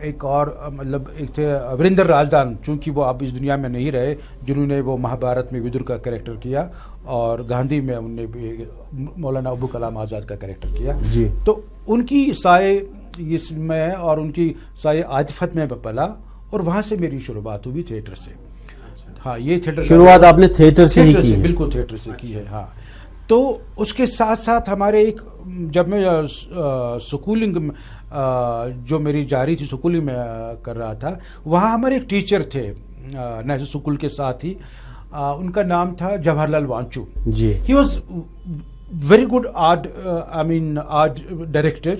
ایک اور مطلب ایک تھے وریندر راجدان، چونکہ وہ اب اس دنیا میں نہیں رہے، جنہوں نے وہ مہابھارت میں ودر کا کریکٹر کیا اور گاندھی میں انہوں نے بھی مولانا ابو کلام آزاد کا کریکٹر کیا جی. تو ان کی سائے اس میں اور ان کی سائے عاطفت میں پلا اور وہاں سے میری شروعات ہوئی تھیٹر سے. ہاں یہ تھیٹر شروعات آپ نے تھیٹر سے ہی کی؟ بالکل تھیٹر سے کی ہے. ہاں تو اس کے ساتھ ساتھ ہمارے ایک جب میں سکولنگ جو میری جاری تھی سکولنگ میں کر رہا تھا، وہاں ہمارے ایک ٹیچر تھے نیشنل سکول کے ساتھ ہی، ان کا نام تھا Jawahar Lal Wanchoo ji. He was very good art director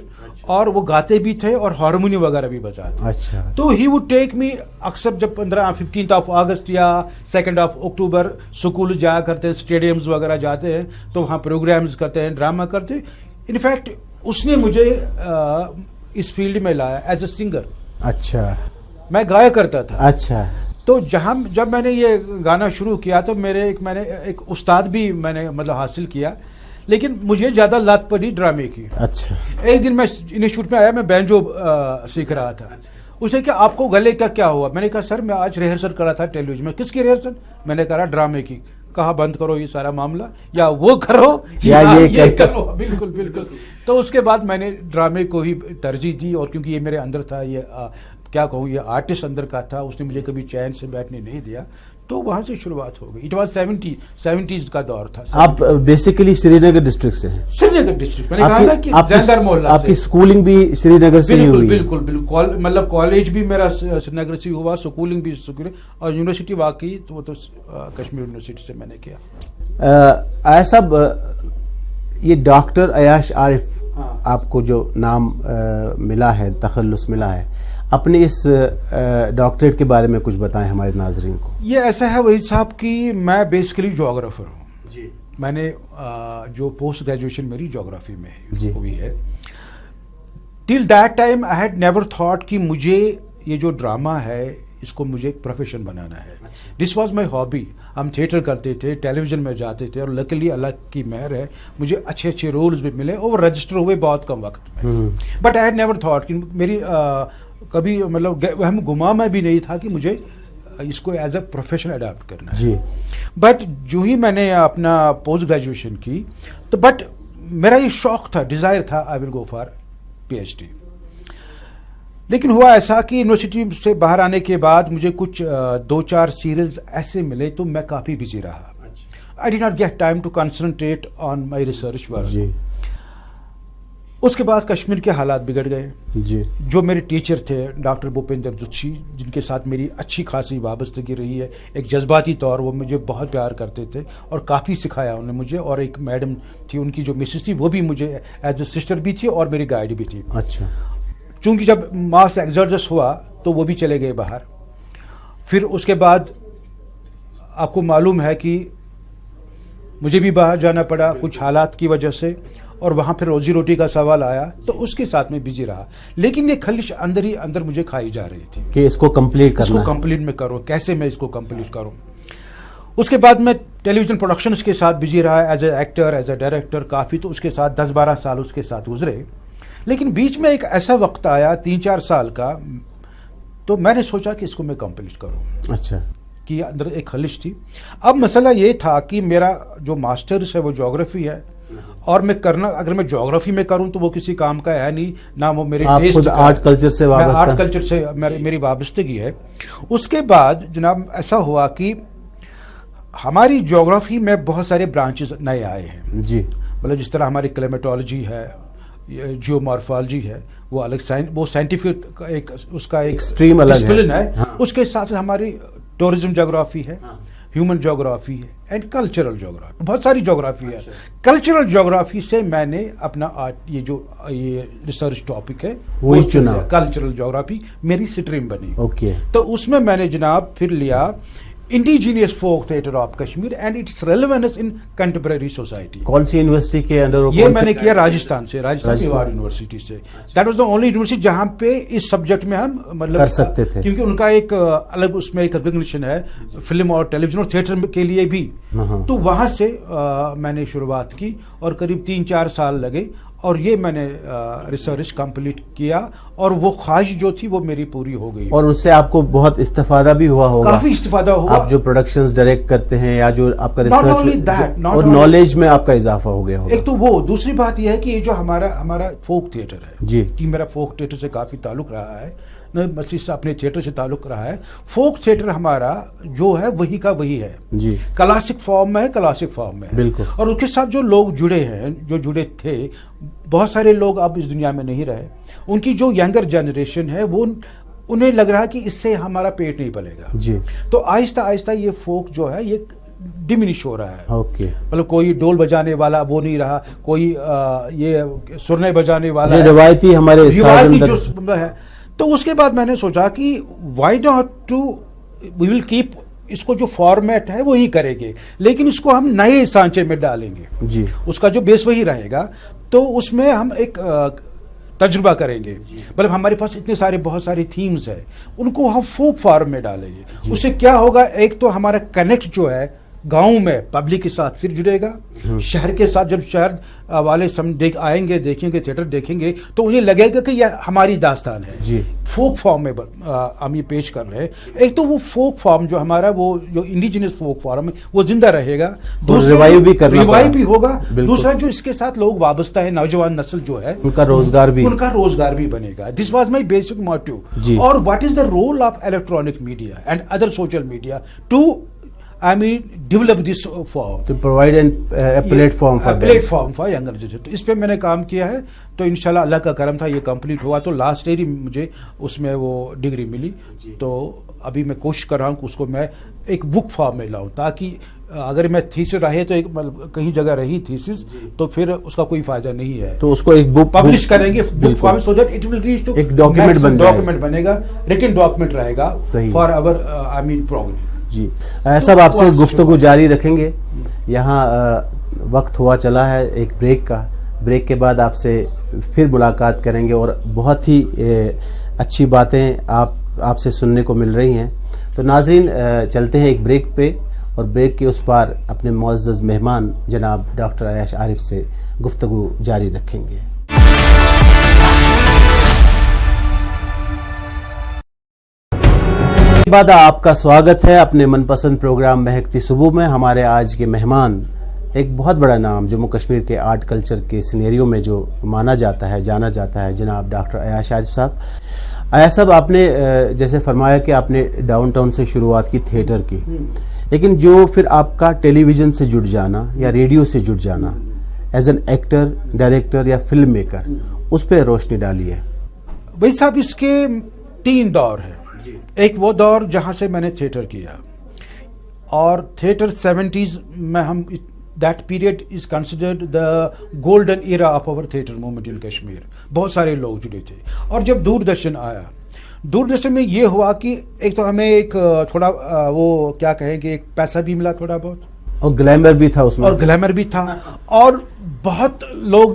اور وہ گاتے بھی تھے اور ہارمونیم وغیرہ بھی بجاتے. اچھا. تو ہی وڈ ٹیک می اکثر جب 15 اگست یا 2 اکتوبر سکول جایا کرتے ہیں، اسٹیڈیمز وغیرہ جاتے ہیں تو وہاں پروگرامز کرتے ہیں، ڈرامہ کرتے ہیں. انفیکٹ اس نے مجھے اس فیلڈ میں لایا ایز اے سنگر. اچھا. میں گایا کرتا تھا. اچھا. تو جب میں نے یہ گانا شروع کیا تو میں نے ایک استاد بھی میں نے مطلب حاصل کیا، لیکن مجھے زیادہ لت پڑی ڈرامے کی. اچھا. ایک دن میں انسٹیٹیوٹ میں آیا، میں بینجو سیکھ رہا تھا. اس نے کہا آپ کو گلے کا کیا ہوا؟ میں نے کہا سر میں آج ریہرسل کر رہا تھا ٹیلی ویژن میں. کس کی ریہرسل؟ میں نے کہا ڈرامے کی. کہا بند کرو یہ سارا معاملہ، یا وہ کرو یا یہ کرو. بالکل بالکل. تو اس کے بعد میں نے ڈرامے کو ہی ترجیح دی، اور کیونکہ یہ میرے اندر تھا، یہ کیا کہوں یہ آرٹسٹ اندر کا تھا، اس نے مجھے کبھی چین سے بیٹھنے نہیں دیا، تو وہاں سے شروعات ہو گئی. اٹ واز 70s کا دور تھا. آپ بیسیکلی سری نگر ڈسٹرکٹ سے ہیں؟ سری نگر ڈسٹرکٹ. میں نے کہا نا کہ زیندر محلہ. آپ کی اسکولنگ بھی سری نگر سے ہی ہوئی؟ بالکل بالکل. مطلب کالج بھی میرا سری نگر سے ہوا، اسکولنگ بھی اور یونیورسٹی واقعی تو وہ تو کشمیر یونیورسٹی سے میں نے کیا. عیاش صاحب، یہ ڈاکٹر عیاش عارف آپ کو جو نام ملا ہے، تخلص ملا ہے، اپنے اس ڈاکٹریٹ کے بارے میں کچھ بتائیں ہمارے ناظرین کو. یہ ایسا ہے وحید صاحب کہ میں بیسیکلی جیوگرافر ہوں جی. میں نے جو پوسٹ گریجویشن میری جیوگرافی میں ہوئی ہے. Till that time I had never thought کہ مجھے یہ جو ڈرامہ ہے اس کو مجھے پروفیشن بنانا ہے. دس واز مائی ہابی. ہم تھیٹر کرتے تھے، ٹیلی ویژن میں جاتے تھے، اور لکلی اللہ کی مہر ہے مجھے اچھے اچھے رولز بھی ملے اور رجسٹر ہوئے بہت کم وقت میں. But I had never thought کہ میری کبھی مطلب ہم گما میں بھی نہیں تھا کہ مجھے اس کو ایز اے پروفیشن اڈاپٹ کرنا ہے. بٹ جو ہی میں نے اپنا پوسٹ گریجویشن کی تو بٹ میرا یہ شوق تھا، ڈیزائر تھا آئی ول گو فار PhD. لیکن ہوا ایسا کہ یونیورسٹی سے باہر آنے کے بعد مجھے کچھ 2-4 سیریلز ایسے ملے تو میں کافی بزی رہا. I'd not get time to concentrate on my research work. اس کے بعد کشمیر کے حالات بگڑ گئے جی. جو میرے ٹیچر تھے ڈاکٹر بھوپندر دچھی، جن کے ساتھ میری اچھی خاصی وابستگی رہی ہے، ایک جذباتی طور وہ مجھے بہت پیار کرتے تھے اور کافی سکھایا انہوں نے مجھے. اور ایک میڈم تھی ان کی جو مسز تھی، وہ بھی مجھے ایز اے سسٹر بھی تھی اور میری گائیڈ بھی تھی. اچھا. چونکہ جب ماس ایگزرجس ہوا تو وہ بھی چلے گئے باہر. پھر اس کے بعد آپ کو معلوم ہے کہ مجھے بھی باہر جانا پڑا کچھ حالات کی وجہ سے، اور وہاں پھر روزی روٹی کا سوال آیا تو اس کے ساتھ میں بزی رہا. لیکن یہ خلش اندر ہی اندر مجھے کھائی جا رہی تھی کہ اس کو کمپلیٹ کرنا، اس کو کمپلیٹ میں کروں، کیسے میں اس کو کمپلیٹ کروں. اس کے بعد میں ٹیلی ویژن پروڈکشنز کے ساتھ بزی رہا as a actor, as a director کافی. تو اس کے ساتھ 10-12 سال اس کے ساتھ گزرے. لیکن بیچ میں ایک ایسا وقت آیا 3-4 سال کا، تو میں نے سوچا کہ اس کو میں کمپلیٹ کروں. اچھا. کہ اندر ایک خلش تھی. اب مسئلہ یہ تھا کہ میرا جو ماسٹرس ہے وہ جیوگرافی ہے، اور میں کرنا اگر میں جیوگرافی میں کروں تو وہ کسی کام کا ہے نہیں، نہ وہ میرے آرٹ کلچر سے وابستہ، آرٹ کلچر سے میری وابستگی ہے. اس کے بعد جناب ایسا ہوا کہ ہماری جیوگرافی میں بہت سارے برانچز نئے آئے ہیں جی. مطلب جس طرح ہماری کلیمیٹولوجی ہے، جیو مارفالوجی ہے، وہ الگ وہ سائنٹیفک ایک اس کا ایک اسٹریم الگ ڈسپلن ہے. اس کے ساتھ ہماری ٹورزم جغرافی ہے، ہیومن جغرافی ہے، اینڈ کلچرل جغرافی، بہت ساری جغرافی ہے. کلچرل جغرافی سے میں نے اپنا یہ ریسرچ ٹاپک ہے وہ چنا. کلچرل جغرافی میری اسٹریم بنی. تو اس میں نے جناب پھر لیا indigenous folk theatre of Kashmir and its relevance in contemporary society. کون سی یونیورسٹی کے انڈر؟ یہ میں نے کیا راجستھان سے، راجستھان میوار یونیورسٹی سے. That was the only university جہاں پہ اس سبجیکٹ میں ہم مطلب کر سکتے تھے، کیونکہ ان کا ایک الگ اس میں ایک ریکگنیشن ہے فلم اور ٹیلی ویژن اور تھیٹر کے لیے بھی. تو وہاں سے میں نے شروعات کی اور قریب 3-4 سال لگے اور یہ میں نے ریسرچ کمپلیٹ کیا اور وہ خواہش جو تھی وہ میری پوری ہو گئی. اور اس سے آپ کو بہت استفادہ بھی ہوا ہوگا. کافی استفادہ ہوا. آپ جو پروڈکشنز ڈائریکٹ کرتے ہیں یا جو آپ کا ریسرچ اور نالج میں آپ کا اضافہ ہو گیا ہوگا. ایک تو وہ, دوسری بات یہ ہے کہ یہ جو ہمارا فوک تھیٹر ہے جی, کہ میرا فوک تھیٹر سے کافی تعلق رہا ہے, مسجد سے اپنے تھیٹر سے تعلق رہا ہے. فوک تھیٹر ہمارا جو ہے وہی کا وہی ہے جی, کلاسک فارم میں ہے, کلاسک فارم میں ہے بالکل. اور اس کے ساتھ جو لوگ جڑے ہیں, جو جڑے تھے, بہت سارے لوگ اب اس دنیا میں نہیں رہے. ان کی جو ینگر جنریشن ہے وہ انہیں لگ رہا کہ اس سے ہمارا پیٹ نہیں پلے گا جی, تو آہستہ آہستہ یہ فوک جو ہے یہ ڈیمینش ہو رہا ہے. اوکے, مطلب کوئی ڈول بجانے والا وہ نہیں رہا, کوئی یہ سرنے بجانے والا, روایتی ہمارے روایتی جو ہے. تو اس کے بعد میں نے سوچا کہ why not to we will keep, اس کو جو فارمیٹ ہے وہی کریں گے لیکن اس کو ہم نئے سانچے میں ڈالیں گے جی, اس کا جو بیس وہی رہے گا. تو اس میں ہم ایک تجربہ کریں گے. مطلب ہمارے پاس اتنے سارے بہت ساری تھیمز ہیں, ان کو ہم فوک فارم میں ڈالیں گے. اس سے کیا ہوگا, ایک تو ہمارا کنیکٹ جو ہے گاؤں میں پبلک کے ساتھ پھر جڑے گا, شہر کے ساتھ جب شہر والے آئیں گے, دیکھیں گے, تھیٹر دیکھیں گے تو انہیں لگے گا کہ یہ ہماری داستان ہے جی. فوک فارم میں ہم یہ پیش کر رہے ہیں. ایک تو وہ فوک فارم جو ہمارا وہ جو انڈیجنس فوک فارم ہے وہ زندہ رہے گا, ریوائیو بھی ہوگا. دوسرا جو اس کے ساتھ لوگ وابستہ ہے, نوجوان نسل جو ہے, ان کا روزگار بھی بنے گا. This was my basic motive. اور what is the role of electronic media and other social media to develop this form, to provide a platform for younger generation. تو اس پہ میں نے کام کیا ہے. تو انشاءاللہ اللہ کا کرم تھا, یہ کمپلیٹ ہوا تو لاسٹ ایئر ہی مجھے اس میں وہ ڈگری ملی. تو ابھی میں کوشش کر رہا ہوں کہ اس کو میں ایک بک فارم میں لاؤں, تاکہ اگر میں تھیسس رہے تو ایک کہیں جگہ رہی تھیسس تو پھر اس کا کوئی فائدہ نہیں ہے. تو اس کو ایک بک پبلش کریں گے book form, so that it will reach to ایک ڈاکیومنٹ بنے گا, ریٹن ڈاکیومنٹ رہے گا فار آور پروگرام. جی, سب آپ سے گفتگو جاری رکھیں گے. یہاں وقت ہوا چلا ہے ایک بریک کا. بریک کے بعد آپ سے پھر ملاقات کریں گے اور بہت ہی اچھی باتیں آپ سے سننے کو مل رہی ہیں. تو ناظرین, چلتے ہیں ایک بریک پہ, اور بریک کے اس پار اپنے معزز مہمان جناب ڈاکٹر عیاش عارف سے گفتگو جاری رکھیں گے. بعد آپ کا سواگت ہے اپنے من پسند پروگرام مہکتی صبح میں. ہمارے آج کے مہمان ایک بہت بڑا نام جموں کشمیر کے آرٹ کلچر کے سینیریو میں جو مانا جاتا ہے, جانا جاتا ہے, جناب ڈاکٹر عیاش عارف صاحب. عیاش صاحب, آپ نے جیسے فرمایا کہ آپ نے ڈاؤن ٹاؤن سے شروعات کی تھیٹر کی, لیکن جو پھر آپ کا ٹیلی ویژن سے جڑ جانا یا ریڈیو سے جڑ جانا ایز این ایکٹر, ڈائریکٹر یا فلم میکر, اس پہ روشنی ڈالی ہے. بھائی صاحب, اس کے 3 دور ہیں. ایک وہ دور جہاں سے میں نے تھیٹر کیا, اور تھیٹر 70s میں ہم that period is considered the golden era of our theatre movement in Kashmir. بہت سارے لوگ جڑے تھے. اور جب دوردرشن آیا, دوردرشن میں یہ ہوا کہ ایک تو ہمیں ایک تھوڑا وہ کیا کہیں گے, ایک پیسہ بھی ملا تھوڑا بہت, اور گلیمر بھی تھا اس میں, اور گلیمر بھی تھا, اور بہت لوگ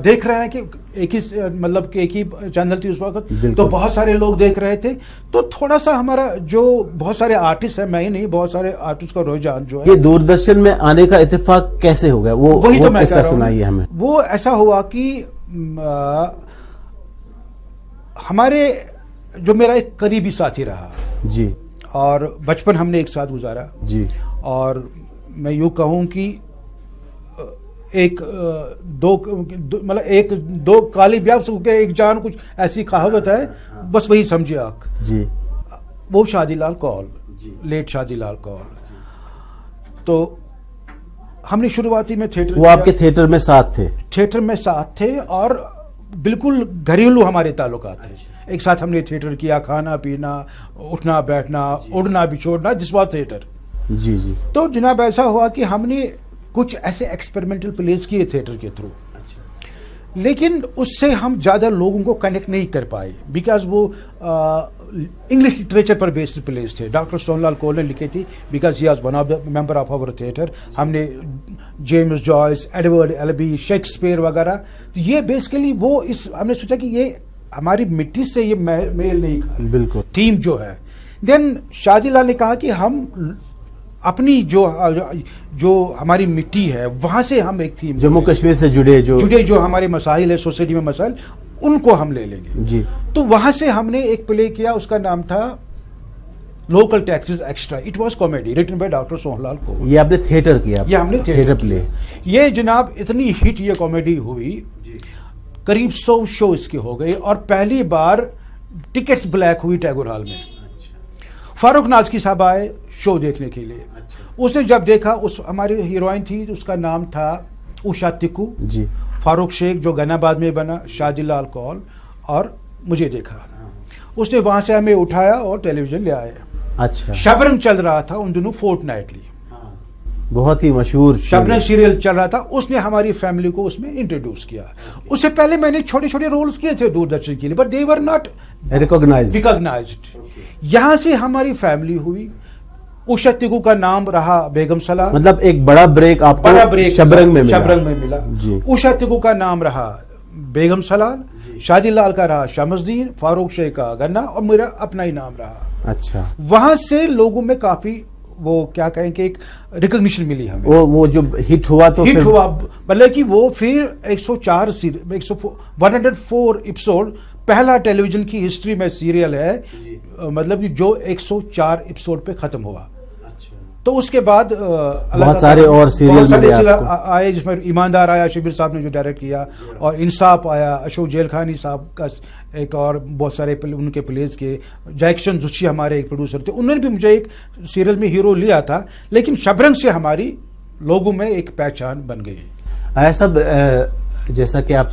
دیکھ رہے ہیں کہ ایک ہی مطلب کہ ایک ہی چینل تھی اس وقت, تو بہت سارے لوگ دیکھ رہے تھے. تو تھوڑا سا ہمارا جو بہت سارے آرٹسٹ ہیں, میں ہی نہیں, بہت سارے آرٹسٹ کا رجحان جو ہے. یہ دوردرشن میں آنے کا اتفاق کیسے ہو گیا, وہی تو قصہ سنائیے ہمیں. وہ ایسا ہوا کہ ہمارے جو میرا ایک قریبی ساتھی رہا جی, اور بچپن ہم نے ایک ساتھ گزارا جی, اور میں یوں کہوں کہ ایک مطلب ایک دو کالی بیاب سے ایک جان, کچھ ایسی کہاوت ہے, بس وہی سمجھے آپ جی. وہ شادی لال کول, لیٹ شادی لال کول. تو ہم نے شروعاتی میں تھیٹر, وہ آپ کے تھیٹر میں ساتھ تھے, تھیٹر میں ساتھ تھے, اور بالکل گھریلو ہمارے تعلقات تھے. ایک ساتھ ہم نے تھیٹر کیا, کھانا پینا, اٹھنا بیٹھنا, اڑنا بھی چھوڑنا, جس بات تھیٹر. جی جی. تو جناب ایسا ہوا کہ ہم نے کچھ ایسے ایکسپیریمنٹل پلیز کیے تھیٹر کے تھرو, لیکن اس سے ہم زیادہ لوگوں کو کنیکٹ نہیں کر پائے, بیکاز وہ انگلش لٹریچر پر بیسڈ پلیز تھے. ڈاکٹر سون لال کول نے لکھی تھی, because he was one of the member of our theatre. ہم نے James Joyce, Edward Albee, Shakespeare وغیرہ. تو یہ بیسیکلی وہ ہم نے سوچا کہ یہ ہماری مٹی سے یہ میل نہیں کھا, بالکل تھیم جو ہے. دین شادی لال نے کہا کہ ہم اپنی جو ہماری مٹی ہے وہاں سے ہم ایک تھیم جموں کشمیر سے جڑے جو ہمارے مسائل ہے سوسائٹی میں مسائل ان کو ہم لے لیں گے جی. تو وہاں سے ہم نے ایک پلے کیا, اس کا نام تھا local taxes extra. It was comedy written by doctor Sohan Lal کو. یہ آپ نے تھیٹر کیا؟ یہ ہم نے تھیٹر پلے. یہ جناب اتنی ہٹ یہ کامیڈی ہوئی, قریب 100 شو اس کے ہو گئے, اور پہلی بار ٹکٹس بلیک ہوئی ٹیگور ہال میں. فاروق نازکی صاحب آئے شو دیکھنے کے لیے. اس نے جب دیکھا, اس ہماری ہیروئن تھی اس کا نام تھا اوشا ٹکو جی, فاروق شیخ جو گنا آباد میں بنا, شادی لال کول, اور مجھے دیکھا. اس نے وہاں سے ہمیں اٹھایا اور ٹیلی ویژن لے آئے. اچھا. شبرنگ چل رہا تھا ان دنوں فورٹ نائٹلی, بہت ہی مشہور شبنم سیریل چل رہا تھا. اس نے ہماری فیملی کو اس میں انٹروڈیوس کیا. اس سے پہلے میں نے چھوٹے چھوٹے رولز کیے تھے دوردرشن کے لیے, but they were not recognised. یہاں سے ہماری فیملی ہوئی. اوشا ٹکو کا نام رہا بیگم سلام, مطلب ایک بڑا بریک آپ کو شبرنگ میں ملا. اوشا ٹکو کا نام رہا بیگم سلال, شادی لال کا رہا شمس الدین, فاروق شیخ کا گنا, اور میرا اپنا ہی نام رہا. اچھا. وہاں وہاں سے لوگوں میں کافی وہ کیا کہیں کہ ایک ریکگنیشن ملی ہمیں. وہ جو ہٹ ہوا تو ہٹ ہوا, مطلب کہ وہ پھر 104 ایپیسوڈ پہلا ٹیلی ویژن کی ہسٹری میں سیریل ہے, مطلب جو 104 ایپیسوڈ پہ ختم ہوا. تو اس کے بعد بہت سارے اور سیریل آئے, جس میں ایماندار آیا, شبیر صاحب نے جو ڈائریکٹ کیا, اور انصاف آیا, اشوک جیل خانی صاحب کا ایک, اور بہت سارے ان کے پلیز کے, جیکشن زوچی ہمارے ایک پروڈیوسر تھے, انہوں نے بھی مجھے ایک سیریل میں ہیرو لیا تھا. لیکن شبرنگ سے ہماری لوگوں میں ایک پہچان بن گئی. آیا صاحب, جیسا کہ آپ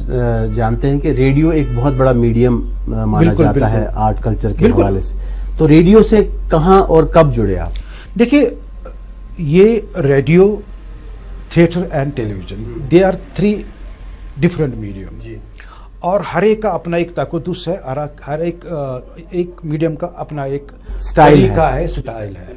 جانتے ہیں کہ ریڈیو ایک بہت بڑا میڈیم مانا جاتا ہے آرٹ کلچر کے حوالے سے, تو ریڈیو سے کہاں اور کب جڑے آپ؟ دیکھیے, یہ radio, theatre and television, they are 3 different medium, اور ہر ایک کا اپنا ایک تقدس ہے, ہر ایک میڈیم کا اپنا ایک سٹائل ہے.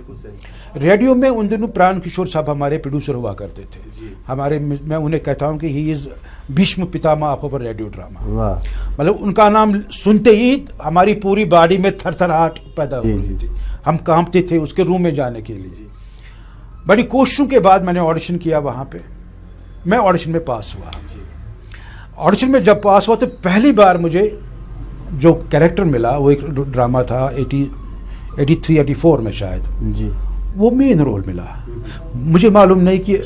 ریڈیو میں ان دنوں پران کشور صاحب ہمارے پروڈیوسر ہوا کرتے تھے. ہمارے, میں انہیں کہتا ہوں کہ ہی از بھیشم پتاما آف اوور ریڈیو ڈراما. مطلب ان کا نام سنتے ہی ہماری پوری باڈی میں تھر تھراہٹ پیدا ہوتی تھی, ہم کانپتے تھے اس کے روم میں جانے کے لیے. بڑی کوششوں کے بعد میں نے آڈیشن کیا وہاں پہ, میں آڈیشن میں پاس ہوا. آڈیشن میں جب پاس ہوا تو پہلی بار مجھے جو کیریکٹر ملا وہ ایک ڈرامہ تھا 83-84 میں شاید جی, وہ مین رول ملا. مجھے معلوم نہیں کہ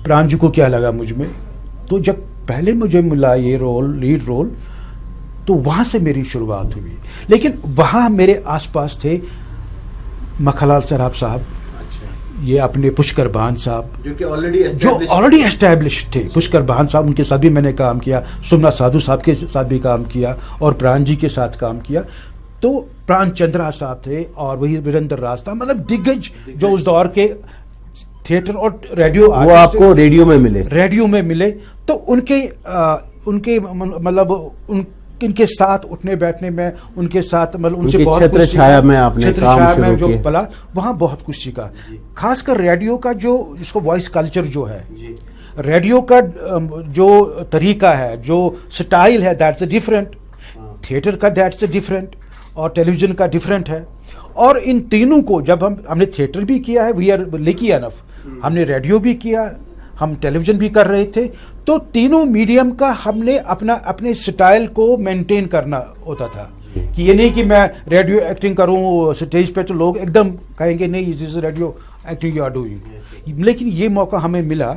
پران جی کو کیا لگا مجھ میں. تو جب پہلے مجھے ملا یہ رول, لیڈ رول, تو وہاں سے میری شروعات ہوئی. لیکن وہاں میرے آس پاس تھے مکھن لال سراب صاحب, یہ اپنے پشکر بہان صاحب جو آلریڈی اسٹیبلشڈ تھے. پشکر بہان صاحب, ان کے ساتھ بھی میں نے کام کیا, سومناتھ سادھو صاحب کے ساتھ بھی کام کیا, اور پران جی کے ساتھ کام کیا. تو پران چندرا صاحب تھے, اور وہی وریندر راج تھا, مطلب دگج جو اس دور کے تھیٹر اور ریڈیو, وہ آپ کو ریڈیو میں ملے. تو ان کے مطلب ان کے ساتھ اٹھنے بیٹھنے میں, ان کے ساتھ مطلب ان سے بہت چھتر چھایا میں آپ نے کام شروع جو پلا, وہاں بہت کچھ سیکھا. خاص کر ریڈیو کا جو جس کو وائس کلچر جو ہے, ریڈیو کا جو طریقہ ہے, جو سٹائل ہے, دیٹس اے ڈفرینٹ. تھیٹر کا دیٹس اے ڈفرینٹ, اور ٹیلی ویژن کا ڈفرینٹ ہے. اور ان تینوں کو جب ہم نے تھیٹر بھی کیا ہے, وی آر لکی انف, ہم نے ریڈیو بھی کیا, ہم ٹیلی ویژن بھی کر رہے تھے. تو تینوں میڈیم کا ہم نے اپنے سٹائل کو مینٹین کرنا ہوتا تھا. کہ یہ نہیں کہ میں ریڈیو ایکٹنگ کروں اسٹیج پہ تو لوگ ایک دم کہیں گے نہیں this is radio acting you are doing. لیکن یہ موقع ہمیں ملا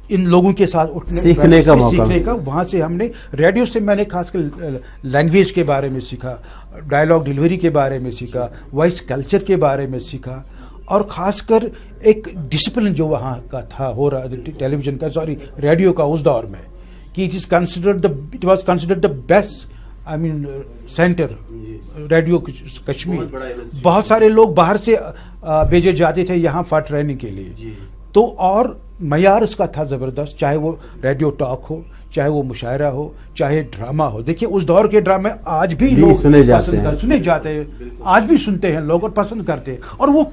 ان لوگوں کے ساتھ اٹھنے سیکھنے کا. وہاں سے ہم نے ریڈیو سے میں نے خاص کر لینگویج کے بارے میں سیکھا, ڈائلاگ ڈیلیوری کے بارے میں سیکھا, وائس کلچر کے بارے میں سیکھا, اور خاص کر ایک ڈسپلن جو وہاں کا تھا ہو رہا ٹیلی ویژن کا, سوری ریڈیو کا اس دور میں, کہ it was considered the best centre radio Kashmir. بہت سارے لوگ باہر سے بھیجے جاتے تھے یہاں فار ٹریننگ کے لیے. تو اور معیار اس کا تھا زبردست, چاہے وہ ریڈیو ٹاک ہو, چاہے وہ مشاعرہ ہو, چاہے ڈرامہ ہو. دیکھیے اس دور کے ڈرامے آج بھی لوگ سنے جاتے ہیں, آج بھی سنتے ہیں لوگ اور پسند کرتے ہیں. اور وہ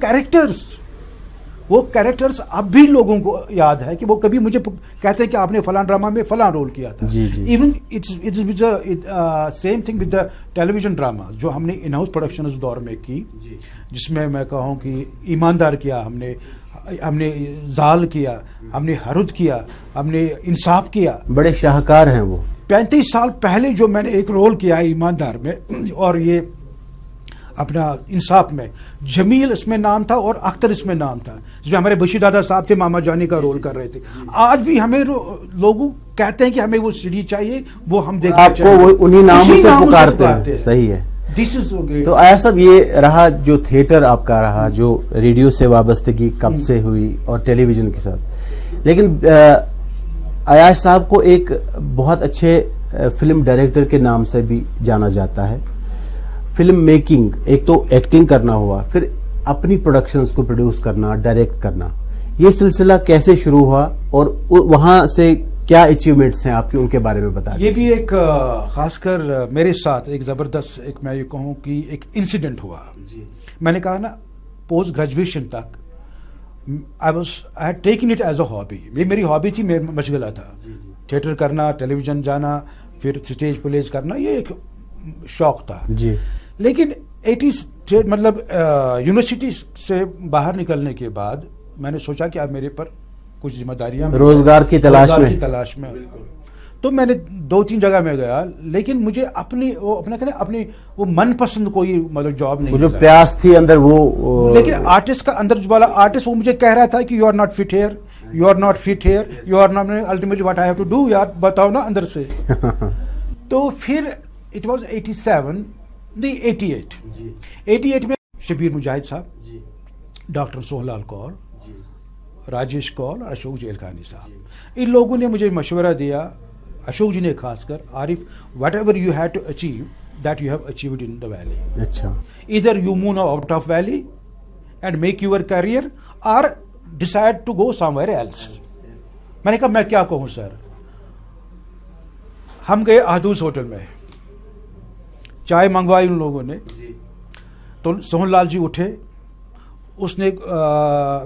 کیریکٹرز اب بھی لوگوں کو یاد ہے کہ وہ کبھی مجھے کہتے ہیں کہ آپ نے فلاں ڈرامہ میں فلاں رول کیا تھا. Even same thing with the television drama جو ہم نے ان ہاؤس پروڈکشن اس دور میں کی, جس میں کہوں کہ ایماندار کیا ہم نے, ہم نے زال کیا, ہم نے حرد کیا, ہم نے انصاف کیا. بڑے شاہکار ہیں وہ. 35 سال پہلے جو میں نے ایک رول کیا ایماندار میں اور یہ اپنا انصاف میں, جمیل اس میں نام تھا اور اختر اس میں نام تھا, جس میں ہمارے بشیر دادا صاحب تھے, ماما جانی کا رول کر رہے تھے. آج بھی ہمیں لوگوں کہتے ہیں کہ ہمیں وہ سیڈی چاہیے, وہ ہم دیکھنا آپ کو وہ انہی ناموں سے پکارتے ہیں. صحیح ہے. تو آیا صاحب یہ رہا جو تھیٹر آپ کا رہا, جو ریڈیو سے وابستگی کب سے ہوئی اور ٹیلی ویژن کے ساتھ, لیکن عیاش صاحب کو ایک بہت اچھے فلم ڈائریکٹر کے نام سے بھی جانا جاتا ہے. فلم میکنگ, ایک تو ایکٹنگ کرنا ہوا, پھر اپنی پروڈکشنز کو پروڈیوس کرنا, ڈائریکٹ کرنا, یہ سلسلہ کیسے شروع ہوا اور وہاں سے کیا اچیومنٹس ہیں آپ کے, ان کے بارے میں بتا دیجیے. یہ بھی ایک خاص کر میرے ساتھ ایک زبردست, ایک میں یہ کہوں کہ ایک انسیڈنٹ ہوا. میں نے کہا نا پوسٹ گریجویشن تک I had taken it as a hobby. یہ میری ہابی تھی, میرا مشغلہ تھا. تھیٹر کرنا, ٹیلی ویژن جانا, پھر اسٹیج پلیز کرنا, یہ ایک شوق تھا. جی. لیکن 80 مطلب یونیورسٹی سے باہر نکلنے کے بعد میں نے سوچا کہ اب میرے پر کچھ ذمہ داریاں, روزگار کی تلاش میں. تو میں نے 2-3 جگہ میں گیا, لیکن مجھے اپنی وہ من پسند کوئی مطلب جاب نہیں, جو پیاس تھی اندر وہ. لیکن آرٹسٹ کا اندر والا آرٹسٹ وہ مجھے کہہ رہا تھا کہ you are not fit here, you are not fit here, you are not ultimately what I have to do. یار بتاؤ نا اندر سے. تو پھر اٹ واز 88 میں شبیر مجاہد صاحب, ڈاکٹر سوہن لال کور, راجیش کول اور اشوک جیل خانی صاحب, ان لوگوں نے مجھے مشورہ دیا, اشوک جی نے خاص کر, Arif whatever you have to achieve that you have achieved in the valley. اچھا. ادھر you move out of valley and make your career اور decide to go somewhere else. میں نے کہا میں کیا کہوں سر. ہم گئے احدوث ہوٹل میں, چائے منگوائی ان لوگوں نے, تو سوہن لال جی اٹھے, اس نے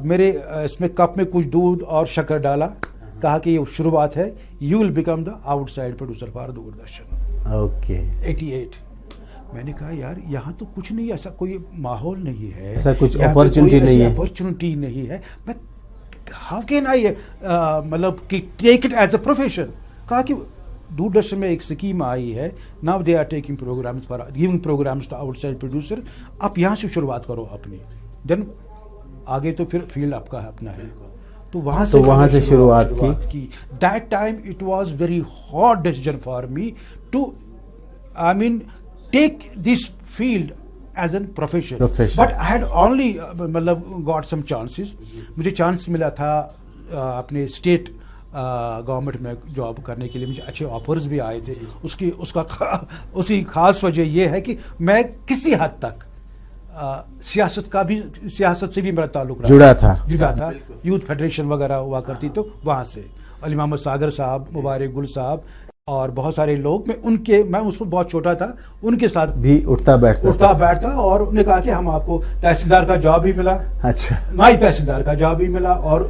میرے اس میں کپ میں کچھ دودھ اور شکر ڈالا, کہا کہ یہ شروعات ہے, you will become the out side producer for Doordarshan. Okay. 88. میں نے کہا یار یہاں تو کچھ نہیں, ایسا کوئی ماحول نہیں ہے, ایسا کچھ اپرچونٹی نہیں ہے. میں ہاؤ کین آئی مطلب کہ take it as a profession. کہا کہ دوردرشن میں ایک اسکیم آئی ہے, now they are taking programmes for giving programmes to outside producer, آپ یہاں سے شروعات کرو اپنی, دین آگے تو پھر فیلڈ آپ کا اپنا ہے. تو وہاں سے شروعات کی. That time it was very hard decision for me to I mean take this field as an profession, but I had only مطلب گاٹ سم چانسز. مجھے چانس ملا تھا اپنے اسٹیٹ گورنمنٹ میں جاب کرنے کے لیے, مجھے اچھے آفرز بھی آئے تھے. اسی خاص وجہ یہ ہے کہ میں کسی حد تک سیاست سے بھی میرا تعلق جڑا تھا. یوتھ فیڈریشن وغیرہ ہوا کرتی, تو وہاں سے علی محمد ساگر صاحب, مبارک گل صاحب اور بہت سارے لوگ, میں اس کو بہت چھوٹا تھا, ان کے ساتھ بھی اٹھتا بیٹھتا, اور انہوں نے کہا کہ ہم آپ کو تحصیلدار کا جاب بھی ملا. اچھا. نائب تحصیلدار کا جاب بھی ملا, اور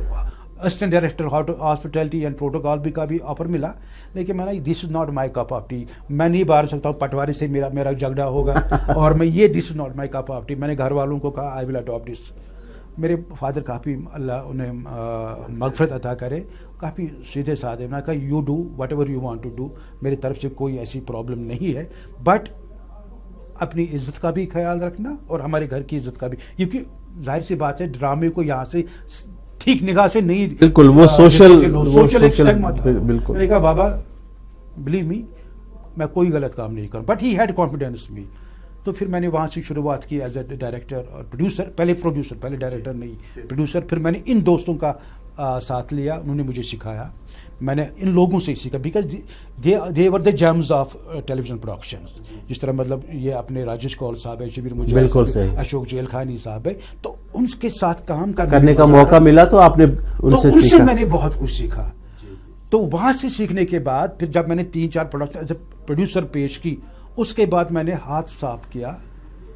assistant director hospitality and protocol کا بھی آفر ملا. لیکن میں نے this is not my cup of tea, میں نہیں باہر سکتا ہوں, پٹواری سے میرا جھگڑا ہوگا, اور میں یہ this is not my cup of tea. میں نے گھر والوں کو کہا آئی ول اڈاپٹ دس. میرے فادر کافی, اللہ انہیں مغفرت عطا کرے, کافی سیدھے سادھے. میں نے کہا you do whatever you want to do, میری طرف سے کوئی ایسی پرابلم نہیں ہے, بٹ اپنی عزت کا بھی خیال رکھنا اور ہمارے گھر کی عزت کا بھی, کیونکہ ظاہر سی بات ہے ڈرامے کو یہاں سے ٹھیک نگاہ سے نہیں, بالکل وہ سوشل. میں نے کہا بابا بلیو می میں کوئی غلط کام نہیں کروں, بٹ ہی ہیڈ کانفیڈینس می. تو پھر میں نے وہاں سے شروعات کی ایز اے ڈائریکٹر اور پروڈیوسر, پہلے ڈائریکٹر نہیں پروڈیوسر. پھر میں نے ان دوستوں کا ساتھ لیا, انہوں نے مجھے سکھایا, میں نے ان لوگوں سے سیکھا, because they were the gems of television productions. جس طرح مطلب یہ اپنے راجیش کول صاحب ہے, شبیر مجاہد, اشوک جیل خانی صاحب ہے, تو ان کے ساتھ کام کرنے کا موقع ملا, تو آپ نے ان سے میں نے بہت کچھ سیکھا. تو وہاں سے سیکھنے کے بعد پھر جب میں نے 3-4 پروڈکشن ایز اے پروڈیوسر پیش کی, اس کے بعد میں نے ہاتھ صاف کیا,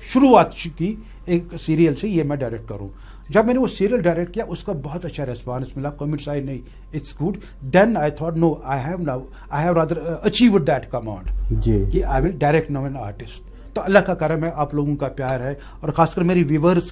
شروعات کی ایک سیریل سے, یہ میں ڈائریکٹ کروں. جب میں نے وہ سیریل ڈائریکٹ کیا, اس کا بہت اچھا ریسپانس ملا, کمنٹس آئے نہیں it's good. Then I thought no, I have rather achieved that command کہ I will direct now an artist. تو اللہ کا کرم ہے, آپ لوگوں کا پیار ہے, اور خاص کر میری ویورز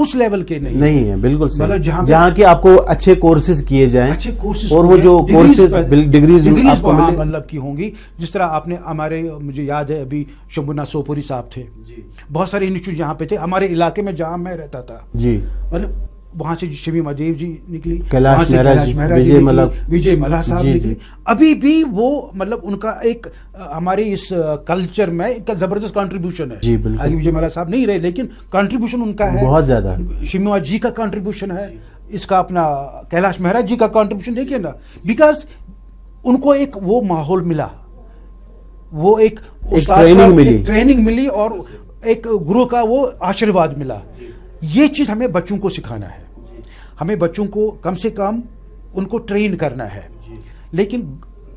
اس لیول کے نہیں ہے. بالکل مطلب جہاں کی آپ کو اچھے کورسز کیے جائیں اور وہ جو کورسز ڈگریز مطلب کی ہوں گی. جس طرح آپ نے ہمارے, مجھے یاد ہے ابھی شمبھونا سوپوری صاحب تھے, بہت سارے انسٹیٹیوٹ یہاں پہ تھے ہمارے علاقے میں جہاں میں رہتا تھا. جی مطلب وہاں سے شمیما دیو جی نکلی, کیلاش مہرا جی, وجے ملا صاحب نکلی. ابھی بھی وہ مطلب ان کا ایک ہمارے اس کلچر میں ایک زبردست کنٹریبیوشن ہے. جی بالکل. وجے ملا صاحب نہیں رہے لیکن کنٹریبیوشن ان کا ہے بہت زیادہ. شمیما جی کا کنٹریبیوشن ہے, اس کا اپنا کیلاش مہرا جی کا کنٹریبیوشن دیکھیے نا, بیکاز ان کو ایک وہ ماحول ملا, وہ ایک ٹریننگ ملی اور ایک گرو کا وہ آشیرواد ملا. یہ چیز ہمیں بچوں کو سکھانا ہے, ہمیں بچوں کو کم سے کم ان کو ٹرین کرنا ہے. لیکن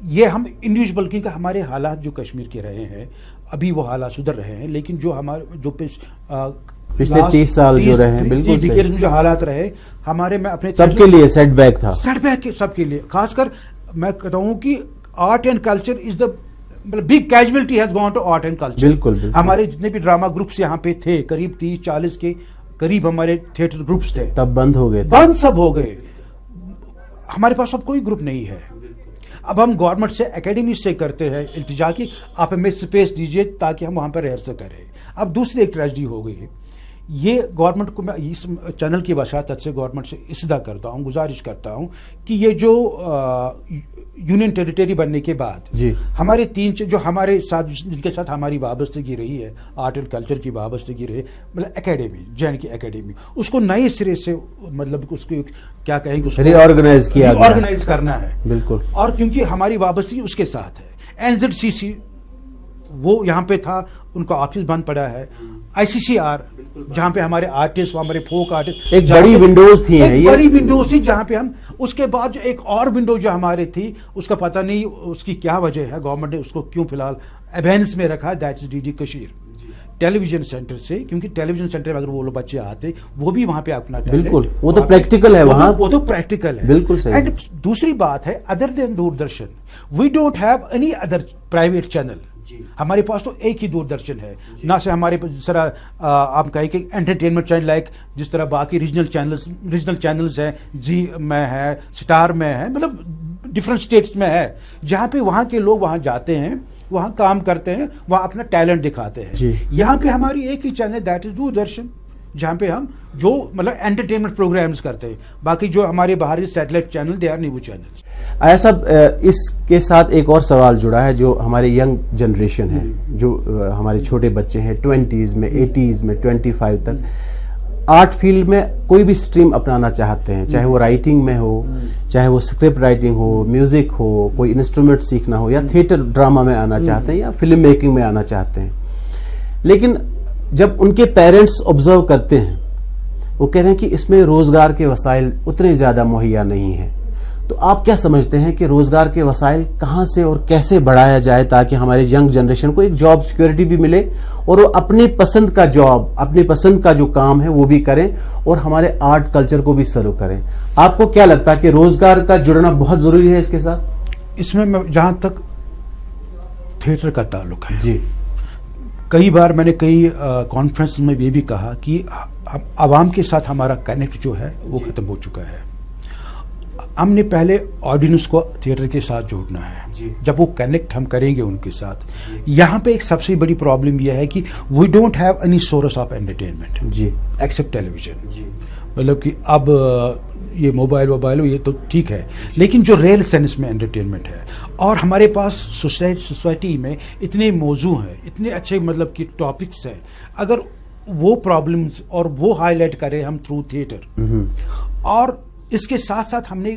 یہ ہم انڈیویجول, کیونکہ ہمارے حالات جو کشمیر کے رہے ہیں ابھی وہ حالات سدھر رہے ہیں, لیکن جو ہمارے جو پچھلے 30 سال جو رہے ہیں بالکل جو حالات رہے ہمارے, میں اپنے سب کے لیے سیٹ بیک تھا, سیٹ بیک سب کے لیے. خاص کر میں کہتا ہوں کہ art and culture is the big casualty has gone to art and culture. بالکل. ہمارے جتنے بھی ڈرامہ گروپس یہاں پہ تھے قریب 30-40 کے قریب ہمارے تھیٹر گروپس تھے, تب بند ہو گئے, بند سب ہو گئے. ہمارے پاس اب کوئی گروپ نہیں ہے. اب ہم گورنمنٹ سے اکیڈمی سے کرتے ہیں التجا کی آپ ہمیں اسپیس دیجیے تاکہ ہم وہاں پہ ریہرسل کریں. اب دوسری ایک ٹریجڈی ہو گئی ہے, یہ گورنمنٹ کو میں اس چینل کی وساطت سے گورنمنٹ سے استدعا کرتا ہوں, گزارش کرتا ہوں کہ یہ جو یونین ٹیریٹری بننے کے بعد ہمارے جو ہمارے ساتھ جن کے ساتھ ہماری وابستگی رہی ہے, آرٹ اینڈ کلچر کی وابستگی رہی ہے, مطلب اکیڈمی جین کی اکیڈمی, اس کو نئے سرے سے مطلب اس کو کیا کہیں گے ری آرگنائز کرنا ہے. بالکل. اور کیونکہ ہماری وابستگی اس کے ساتھ ہے, NZCC وہ یہاں پہ تھا, ان کا آفس بند پڑا ہے. ICCR جہاں پہ ہمارے آرٹسٹ, ہمارے فوک آرٹسٹ, ایک بڑی ونڈوز تھی, بڑی ونڈوز تھی جہاں پہ ہم, اس کے بعد جو ایک اور ونڈو جو ہمارے تھی اس کا پتہ نہیں اس کی کیا وجہ ہے, گورنمنٹ نے اس کو کیوں فی الحال ایبینس میں رکھا, that is DD Kashir television centre سے. کیونکہ ٹیلی ویژن سینٹر میں اگر وہ لوگ بچے آتے وہ بھی وہاں پہ اپنا بالکل, وہ تو پریکٹیکل ہے وہاں, وہ تو پریکٹیکل ہے. بالکل صحیح. اینڈ دوسری بات ہے, other then Doordarshan we don't have any other private channel. ہمارے پاس تو ایک ہی دوردرشن ہے, نہ سے ہمارے جس طرح آپ کہیں کہ انٹرٹینمنٹ چینل لائک جس طرح باقی ریجنل چینلز ہیں, زی میں ہے, اسٹار میں ہے, مطلب ڈفرینٹ اسٹیٹس میں ہے, جہاں پہ وہاں کے لوگ وہاں جاتے ہیں, وہاں کام کرتے ہیں, وہاں اپنا ٹیلنٹ دکھاتے ہیں. یہاں پہ ہماری ایک ہی چینل دیٹ از دوردرشن, جہاں پہ ہم جو مطلب انٹرٹینمنٹ پروگرامز کرتے ہیں. باقی جو ہمارے باہری satellite channel they are new channel. آیا صاحب, اس کے ساتھ ایک اور سوال جڑا ہے جو ہمارے ینگ جنریشن ہے, جو ہمارے چھوٹے بچے ہیں 20s میں 80s میں 25 تک, آرٹ فیلڈ میں کوئی بھی سٹریم اپنانا چاہتے ہیں, چاہے وہ رائٹنگ میں ہو, چاہے وہ اسکرپٹ رائٹنگ ہو, میوزک ہو, کوئی انسٹرومنٹ سیکھنا ہو, یا تھیٹر ڈرامہ میں آنا چاہتے ہیں, یا فلم میکنگ میں آنا چاہتے ہیں. لیکن جب ان کے پیرنٹس آبزرو کرتے ہیں, وہ کہتے ہیں کہ اس میں روزگار کے وسائل اتنے زیادہ مہیا نہیں ہیں. تو آپ کیا سمجھتے ہیں کہ روزگار کے وسائل کہاں سے اور کیسے بڑھایا جائے تاکہ ہمارے ینگ جنریشن کو ایک جاب سیکیورٹی بھی ملے اور وہ اپنی پسند کا جاب, اپنی پسند کا جو کام ہے وہ بھی کریں اور ہمارے آرٹ کلچر کو بھی سرو کریں؟ آپ کو کیا لگتا ہے کہ روزگار کا جڑنا بہت ضروری ہے اس کے ساتھ؟ اس میں جہاں تک تھیٹر کا تعلق ہے, جی کئی بار میں نے کئی کانفرنس میں یہ بھی کہا کہ عوام کے ساتھ ہمارا کنیکٹ جو ہے وہ ختم ہو چکا ہے. ہم نے پہلے آڈینس کو تھیٹر کے ساتھ جوڑنا ہے. جب وہ کنیکٹ ہم کریں گے ان کے ساتھ, یہاں پہ ایک سب سے بڑی پرابلم یہ ہے کہ we don't have any source of entertainment except television. مطلب کہ اب یہ موبائل یہ تو ٹھیک ہے, لیکن جو ریئل سینس میں انٹرٹینمنٹ ہے, اور ہمارے پاس سوسائٹی میں اتنے موضوع ہیں, اتنے اچھے مطلب کہ ٹاپکس ہیں, اگر وہ پرابلمس اور وہ ہائی لائٹ کریں ہم تھرو تھیٹر, اور اس کے ساتھ ساتھ ہم نے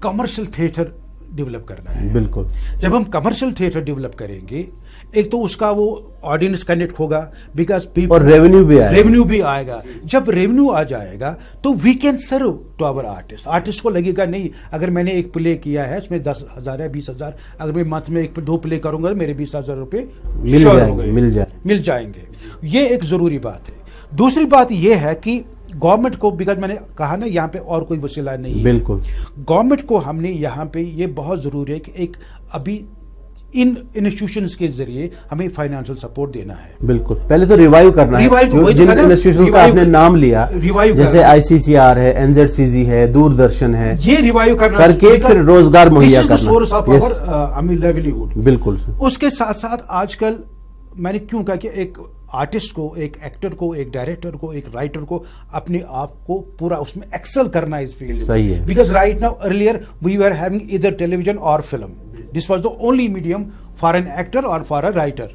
کمرشل تھیٹر ڈیولپ کرنا ہے. بالکل. جب ہم کمرشل تھیٹر ڈیولپ کریں گے, ایک تو اس کا وہ آڈینس کنیکٹ ہوگا, بیکاز اور ریونیو بھی آئے گا. جب ریونیو آ جائے گا تو we can serve to our artist کو لگے گا نہیں اگر میں نے ایک پلے کیا ہے اس میں 10,000 ہے 20,000, اگر میں منتھ میں 2 پلے کروں گا میرے 20,000 روپے مل جائیں گے. یہ ایک ضروری بات ہے. دوسری بات یہ ہے کہ گورنمنٹ کو, بیکاز میں نے کہا نا یہاں پہ اور کوئی وسیلہ نہیں ہے, بالکل, گورنمنٹ کو ہم نے یہاں پہ یہ بہت ضروری ہے کہ ایک ابھی ان انسٹیٹیوشنز کے ذریعے ہمیں فائنینشیل سپورٹ دینا ہے. بالکل, پہلے تو ریوائیو کرنا ہے جن انسٹیٹیوشنز کا آپ نے نام لیا, جیسے ICCR ہے, NZCZ ہے, دوردرشن ہے, یہ ریوائیو کر کے پھر روزگار مہیا کرنا. بالکل. اس کے ساتھ ساتھ آج کل میں نے کیوں کہا کہ ایک آرٹسٹ کو, ایک ایکٹر کو, ایک ڈائریکٹر کو, ایک رائٹر کو اپنے آپ کو پورا اس میں ایکسل کرنا ہے اس فیلڈ میں. صحیح ہے. Because right now earlier we are having ادھر ٹیلیویژن اور film. This was the only medium for an actor اور فار اے رائٹر.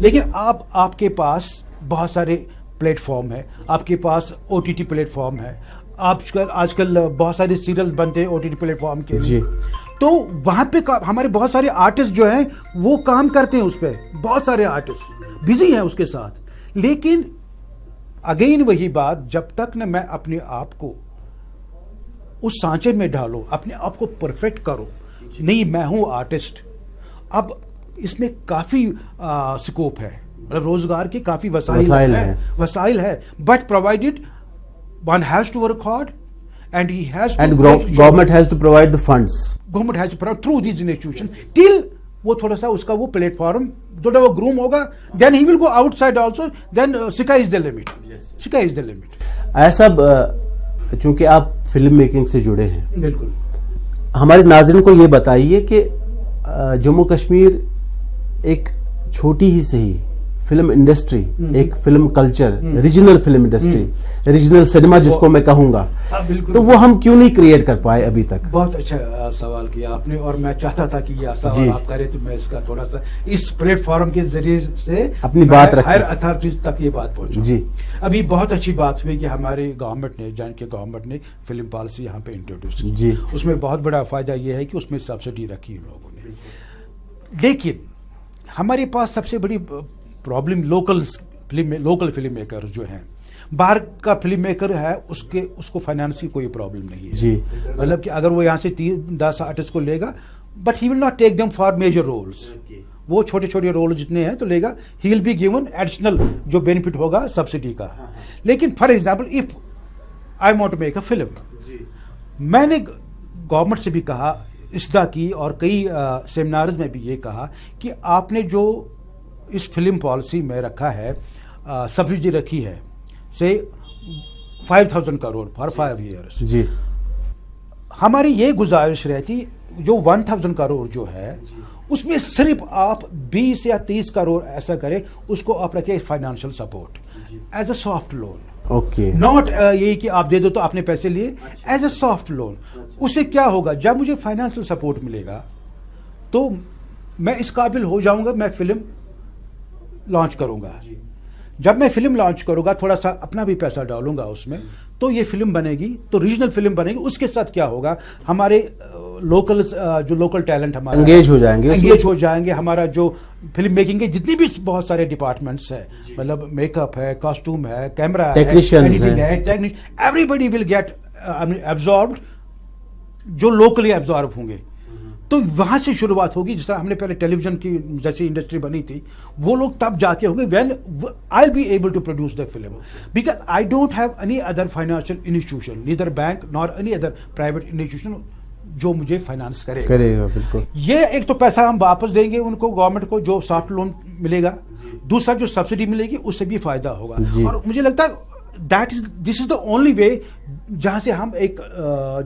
لیکن آپ کے پاس بہت سارے پلیٹ فارم ہے, آپ کے پاس OTT پلیٹ فارم ہے, آج کل بہت سارے سیریلز بنتے ہیں OTT پلیٹ فارم کے لیے. تو وہاں پہ ہمارے بہت سارے آرٹسٹ جو ہیں وہ کام کرتے ہیں اس پہ, بہت سارے آرٹسٹ بزی ہیں اس کے ساتھ. لیکن اگین وہی بات, جب تک نہ میں اپنے آپ کو اس سانچے میں ڈالو, اپنے آپ کو پرفیکٹ کرو, نہیں میں ہوں آرٹسٹ. اب اس میں کافی سکوپ ہے, مطلب روزگار کے کافی وسائل ہے, but provided one has to work hard and he has to, and government has to provide the funds. Government has to provide through these institutions till وہ تھوڑا سا اس کا وہ پلیٹ فارم تھوڑا وہ گروم ہوگا, then he will go outside also, then sky is the limit. Sky is the limit. ایسا چونکہ آپ فلم میکنگ سے جڑے ہیں, بالکل ہمارے ناظرین کو یہ بتائیے کہ جموں کشمیر ایک چھوٹی ہی صحیح فلم انڈسٹری, ایک film culture, regional film industry, regional cinema جس کو میں کہوں گا, تو وہ ہم کیوں نہیں کریٹ کر پائے ابھی تک؟ بہت اچھا سوال کیا آپ نے, اور میں چاہتا تھا کہ یہ سوال آپ کریں تو میں اس کا تھوڑا سا اس پلیٹ فارم کے ذریعے سے اپنی بات رکھیں, ہائر اتھارٹیز تک یہ بات پہنچی. جی, ابھی بہت اچھی بات ہوئی کہ ہمارے گورنمنٹ نے, جان کے گورنمنٹ نے فلم پالیسی یہاں پہ انٹروڈیوس کی. جی, اس میں بہت بڑا فائدہ یہ ہے کہ اس میں سبسڈی رکھی لوگوں نے. لیکن ہمارے پاس سب سے بڑی پرابلم لوکل فلم میکر جو ہیں, باہر کا فلم میکر ہے اس کو فائنانس کی کوئی پرابلم نہیں ہے. جی, مطلب کہ اگر وہ یہاں سے 10 آرٹسٹ کو لے گا, but he will not take them for major roles. وہ چھوٹے چھوٹے رول جتنے ہیں تو لے گا, he will be given additional جو بینیفٹ ہوگا سبسڈی کا. لیکن for example if I want to make a film, میں نے گورنمنٹ سے بھی کہا, اسدا کی, اور کئی سیمینارز میں بھی یہ کہا کہ آپ نے جو اس فلم پالیسی میں رکھا ہے, سبسڈی رکھی ہے سے 5,000 کروڑ فار 5 years. جی, ہماری یہ گزارش رہتی جو 1,000 کروڑ جو ہے اس میں صرف آپ 20 یا 30 کروڑ ایسا کریں, اس کو آپ رکھیں financial support as a soft loan. Okay, not یہی کہ آپ دے دو تو آپ نے پیسے لیے, ایز اے سافٹ لون. اس سے کیا ہوگا, جب مجھے فائنینشیل سپورٹ ملے گا تو میں اس قابل ہو جاؤں گا, میں فلم لانچ کروں گا. جب میں فلم لانچ کروں گا, تھوڑا سا اپنا بھی پیسہ ڈالوں گا اس میں, تو یہ فلم بنے گی, تو ریجنل فلم بنے گی. اس کے ساتھ کیا ہوگا, ہمارے جو لوکل ٹیلنٹ ہمارا انگیج ہو جائیں گے. ہمارا جو فلم میکنگ کے جتنی بھی بہت سارے ڈپارٹمنٹس ہیں, مطلب میک اپ ہے, کاسٹیوم ہے, کیمرہ ہے, everybody will get absorbed, جو لوکلی ایبزارب ہوں گے. تو وہاں سے شروعات ہوگی. جس طرح ہم نے پہلے ٹیلی ویژن کی جیسی انڈسٹری بنی تھی, وہ لوگ تب جا کے ہوں گے when I be able to produce the film, because I don't have any other financial institution, neither bank nor any other private institution جو مجھے فائنانس کرے گا. بالکل, یہ ایک تو پیسہ ہم واپس دیں گے ان کو, گورنمنٹ کو جو سافٹ لون ملے گا, دوسرا جو سبسڈی ملے گی اس سے بھی فائدہ ہوگا. اور مجھے لگتا ہے دس از دا اونلی وے جہاں سے ہم ایک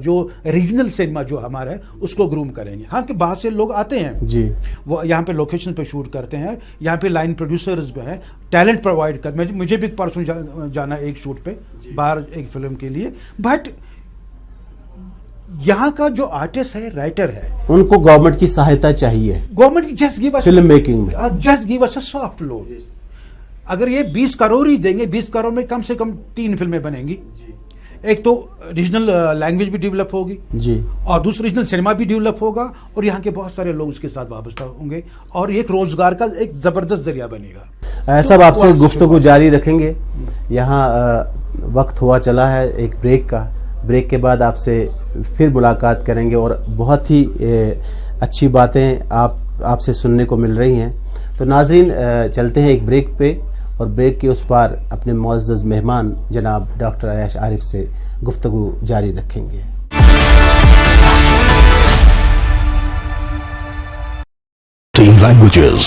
جو ریجنل سینما جو ہمارا ہے اس کو گروم کریں گے. ہاں کہ باہر سے لوگ آتے ہیں, جی, وہ یہاں پہ لوکیشن پہ شوٹ کرتے ہیں, یہاں پہ لائن پروڈیوسرز بھی ہیں, ٹیلنٹ پرووائڈ کر. مجھے بھی پرسوں جانا ایک شوٹ پہ باہر ایک فلم کے لیے, بٹ یہاں کا جو آرٹسٹ ہے, رائٹر ہے, ان کو گورنمنٹ کی سہایتا چاہیے. گورنمنٹ کی just give us film making میں, just give us a soft loan. اگر یہ 20 کروڑ ہی دیں گے, 20 کروڑ میں کم سے کم 3 فلمیں بنیں گی. ایک تو ریجنل لینگویج بھی ڈیولپ ہوگی, جی, اور دوسرا ریجنل سینما بھی ڈیولپ ہوگا, اور یہاں کے بہت سارے لوگ اس کے ساتھ وابستہ ہوں گے, اور ایک روزگار کا ایک زبردست ذریعہ بنے گا. صاحب آپ سے گفتگو جاری رکھیں گے. یہاں وقت ہوا چلا ہے ایک بریک کا. بریک کے بعد آپ سے پھر ملاقات کریں گے, اور بہت ہی اچھی باتیں آپ سے سننے کو مل رہی ہیں. تو ناظرین, چلتے ہیں ایک بریک پہ, اور بریک کے اس پار اپنے معزز مہمان جناب ڈاکٹر عیاش عارف سے گفتگو جاری رکھیں گے. languages.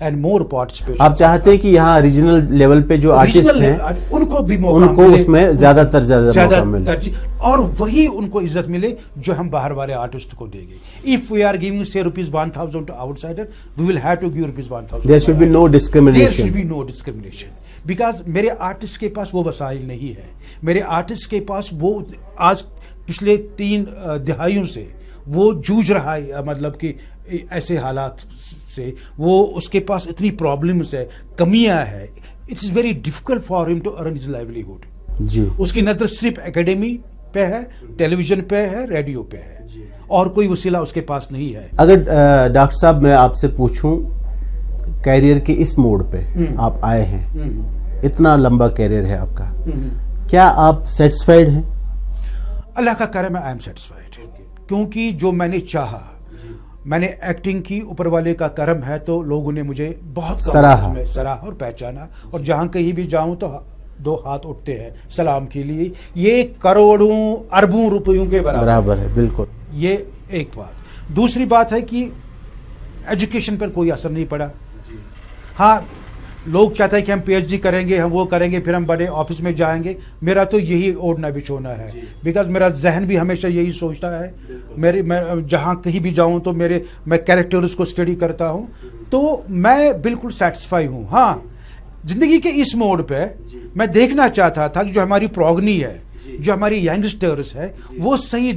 and more participation. آپ چاہتے ہیں کہ یہاں ریجنل لیول پہ جو آرٹسٹ ہیں ان کو بھی موقع ان کو اس میں زیادہ موقع ملے اور وہی ان کو عزت ملے جو ہم باہر والے آرٹسٹ کو دیں گے. If we are giving say ₹1,000 to outsider, we will have to give ₹1,000. There should be no discrimination. There should be no discrimination. Because میرے آرٹسٹ کے پاس وہ وسائل نہیں ہے. میرے آرٹسٹ کے پاس وہ آج پچھلے 3 دہائیوں سے وہ جوجھ رہا ہے, مطلب کہ ایسے حالات سے وہ اس کے پاس اتنی پرابلمس ہے, کمیاں ہے. It is very difficult for ہم ٹو ارن ہز لائیولیہڈ. جی, اس کی نظر صرف اکیڈمی پہ ہے, ٹیلی ویژن پہ ہے, ریڈیو پہ ہے, اور کوئی وسیلہ اس کے پاس نہیں ہے. اگر ڈاکٹر صاحب میں آپ سے پوچھوں کیریئر کے اس موڑ پہ آپ آئے ہیں, اتنا لمبا کیریئر ہے آپ کا, کیا آپ سیٹسفائیڈ ہیں؟ اللہ کا کرم ہے, آئی ایم سیٹسفائیڈ. کیونکہ جو میں نے چاہا, میں نے ایکٹنگ کی, اوپر والے کا کرم ہے تو لوگوں نے مجھے بہت سراہا اور پہچانا, اور جہاں کہیں بھی جاؤں تو 2 ہاتھ اٹھتے ہیں سلام کے لیے. یہ کروڑوں اربوں روپیوں کے برابر ہے. بالکل, یہ ایک بات. دوسری بات ہے کہ ایجوکیشن پر کوئی اثر نہیں پڑا. ہاں, لوگ کہتے ہیں کہ ہم PhD کریں گے, ہم وہ کریں گے, پھر ہم بڑے آفس میں جائیں گے. میرا تو یہی اوڑھنا بچھونا ہے, بیکاز میرا ذہن بھی ہمیشہ یہی سوچتا ہے. میں جہاں کہیں بھی جاؤں تو میں کیریکٹرز کو اسٹڈی کرتا ہوں, تو میں بالکل سیٹسفائی ہوں. ہاں, زندگی کے اس موڑ پہ میں دیکھنا چاہتا تھا کہ جو ہماری پروگنی ہے, جو ہماری ینگسٹرز ہے, وہ صحیح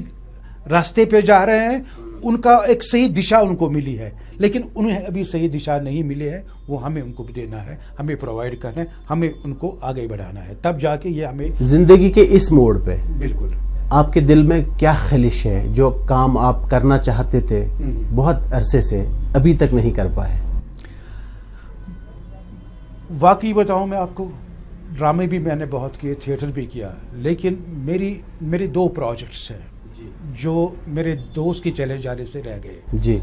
راستے پہ جا رہے ہیں, ان کا ایک صحیح دشا ان کو ملی ہے, لیکن انہیں ابھی صحیح دشا نہیں ملی ہے. وہ ہمیں ان کو بھی دینا ہے, ہمیں پرووائڈ کرنا ہے, ہمیں ان کو آگے بڑھانا ہے, تب جا کے یہ ہمیں. زندگی کے اس موڑ پہ بالکل آپ کے دل میں کیا خلش ہے, جو کام آپ کرنا چاہتے تھے بہت عرصے سے ابھی تک نہیں کر پائے؟ واقعی بتاؤں میں آپ کو, ڈرامے بھی میں نے بہت کیے, تھیٹر بھی کیا, لیکن میری 2 پروجیکٹس ہیں جو میرے دوست کے چلے جانے سے رہ گئے. جی,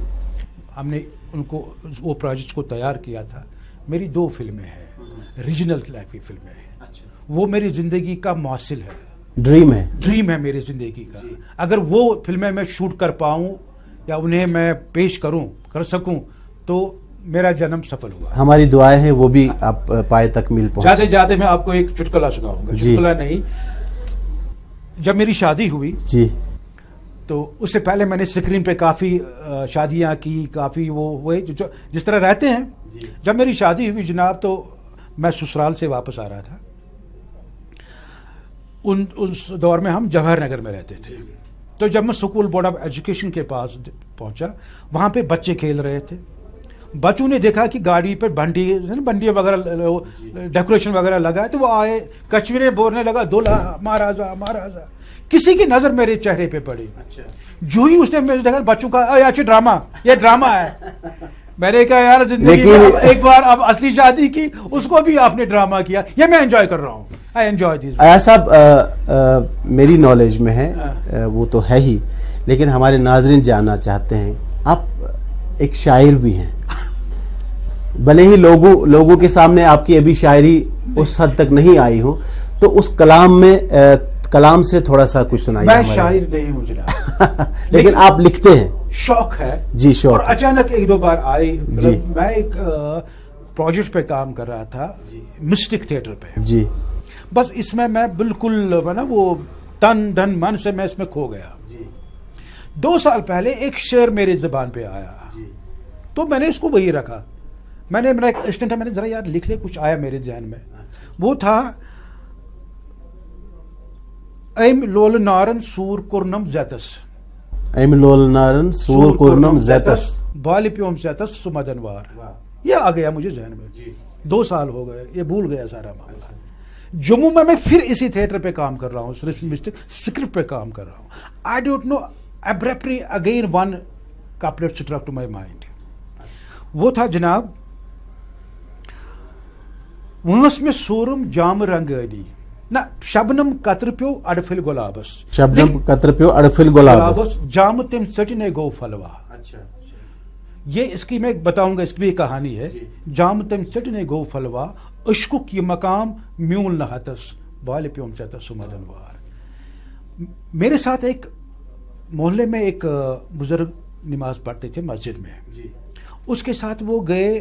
ہم نے ان کو وہ پروجیکٹس کو تیار کیا تھا. میری 2 فلمیں ہیں, ریجنل لائف کی فلمیں ہیں. وہ میری زندگی کا موصل ہے, ڈریم ہے میری زندگی کا. اگر وہ فلمیں میں شوٹ کر پاؤں یا انہیں میں پیش کر سکوں تو میرا جنم سفل ہوا. ہماری دعائیں ہیں وہ بھی آپ پائے تکمیل پہنچے. جاتے میں آپ کو ایک چٹکلا سناؤں گا. چٹکلا نہیں, جب میری شادی ہوئی جی تو اس سے پہلے میں نے اسکرین پہ کافی شادیاں کی, کافی وہ ہوئے جس طرح رہتے ہیں. جب میری شادی ہوئی جناب, تو میں سسرال سے واپس آ رہا تھا. اس دور میں ہم جواہر نگر میں رہتے تھے. تو جب میں اسکول بورڈ آف ایجوکیشن کے پاس پہنچا, وہاں پہ بچے کھیل رہے تھے. بچوں نے دیکھا کہ گاڑی پہ بنڈی وغیرہ ڈیکوریشن وغیرہ لگا ہے, تو وہ آئے, کشمیری بولنے لگا, دولہا مہاراجا مہاراجا. کسی کی نظر میرے چہرے پہ پڑی. جو ہی اس نے میرے دیکھا, بچوں کا یہ ڈرامہ ہے. میں نے کہا یار زندگی میں ایک بار اب اصلی شادی کی, اس کو بھی آپ نے ڈرامہ کیا. یہ میں انجوائے کر رہا ہوں. I enjoy this. ایاز صاحب میری نالج میں ہے, وہ تو ہے ہی, لیکن ہمارے ناظرین جاننا چاہتے ہیں, آپ ایک شاعر بھی ہیں. بھلے ہی لوگوں کے سامنے آپ کی ابھی شاعری اس حد تک نہیں آئی ہو, تو اس کلام سے تھوڑا سا کچھ سنائیے. میں شاعر نہیں ہوں جناب, لیکن آپ لکھتے ہیں. شوق ہے جی, شوق. اور اچانک 1-2 بار آئی. میں ایک پروجیکٹ پہ کام کر رہا تھا, مسٹک تھیٹر پہ. جی, بس اس میں بالکل وہ تن دھن من سے میں اس میں کھو گیا. 2 سال پہلے ایک شعر میری زبان پہ آیا, تو میں نے اس کو وہی رکھا. میرا ایک اسسٹنٹ ہے, میں نے ذرا یار لکھ لے, کچھ آیا میرے ذہن میں. وہ تھا, ایم لول نارن سور کورنم زیتس بال پیوم زیتس سمدنوار. یہ آ گیا مجھے ذہن میں. 2 سال ہو گئے, یہ بھول گیا سارا معاملہ. جموں میں پھر اسی تھیٹر پہ کام کر رہا ہوں, اسکرپٹ پہ کام کر رہا ہوں. I don't know, abruptly again one couplet struck to my mind. وہ تھا جناب, وانس میں سورم جام رنگانی نہ شبنم قطر پیو اڑفل گلابس جام تم ژٹنے گو فلوا. یہ اس کی میں بتاؤں گا, اس کی بھی کہانی ہے. جام تم ژٹنے گو فلوا عشقک یہ مقام میول نہتس بال پیوم چتس سمدنوار. میرے ساتھ ایک محلے میں ایک بزرگ نماز پڑھتے تھے مسجد میں. اس کے ساتھ وہ گئے